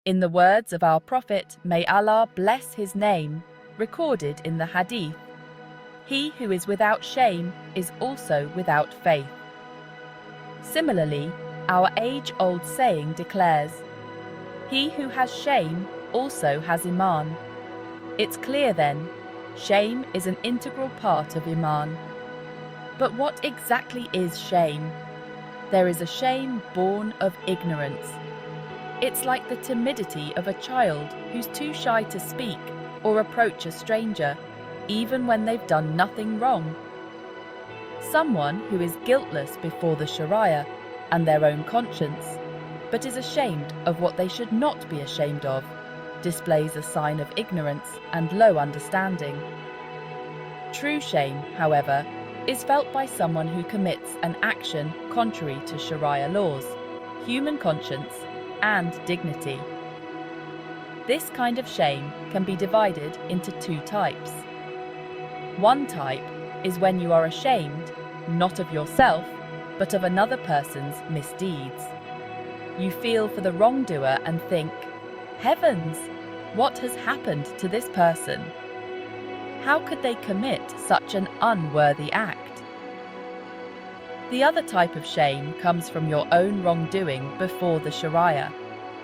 In the words of our Prophet, may Allah bless his name, recorded in the Hadith, he who is without shame is also without faith. Similarly, our age-old saying declares, he who has shame also has Iman. It's clear then, shame is an integral part of Iman. But what exactly is shame? There is a shame born of ignorance. It's like the timidity of a child who's too shy to speak or approach a stranger, even when they've done nothing wrong. Someone who is guiltless before the Sharia and their own conscience, but is ashamed of what they should not be ashamed of, displays a sign of ignorance and low understanding. True shame, however, is felt by someone who commits an action contrary to Sharia laws, human conscience, and dignity. This kind of shame can be divided into two types. One type is when you are ashamed, not of yourself, but of another person's misdeeds. You feel for the wrongdoer and think, heavens, what has happened to this person? How could they commit such an unworthy act? The other type of shame comes from your own wrongdoing before the Sharia,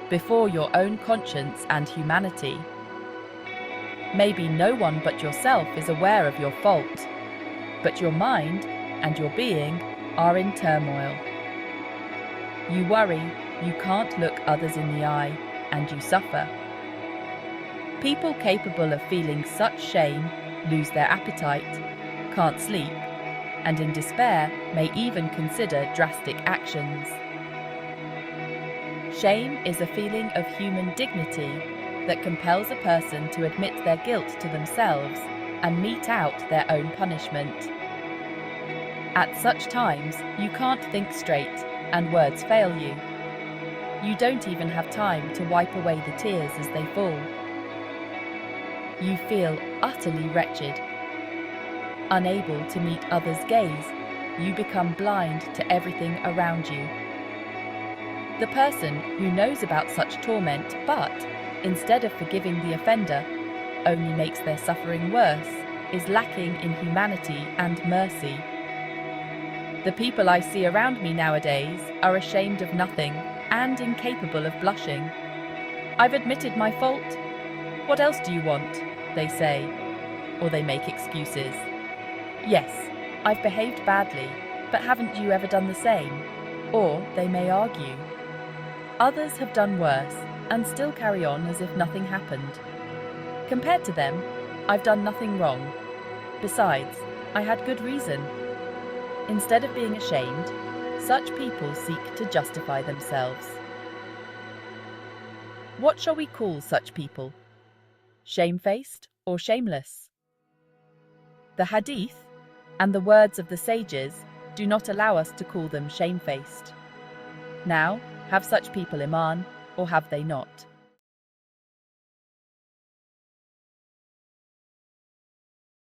before your own conscience and humanity. Maybe no one but yourself is aware of your fault, but your mind and your being are in turmoil. You worry, you can't look others in the eye, and you suffer. People capable of feeling such shame lose their appetite, can't sleep, and in despair may even consider drastic actions. Shame is a feeling of human dignity that compels a person to admit their guilt to themselves and mete out their own punishment. At such times, you can't think straight and words fail you. You don't even have time to wipe away the tears as they fall. You feel utterly wretched. Unable to meet others' gaze, you become blind to everything around you. The person who knows about such torment but, instead of forgiving the offender, only makes their suffering worse, is lacking in humanity and mercy. The people I see around me nowadays are ashamed of nothing and incapable of blushing. I've admitted my fault. What else do you want? They say, or they make excuses. Yes, I've behaved badly, but haven't you ever done the same? Or they may argue. Others have done worse and still carry on as if nothing happened. Compared to them, I've done nothing wrong. Besides, I had good reason. Instead of being ashamed, such people seek to justify themselves. What shall we call such people? Shamefaced or shameless? The Hadith and the words of the sages do not allow us to call them shamefaced. Now, have such people Iman, or have they not?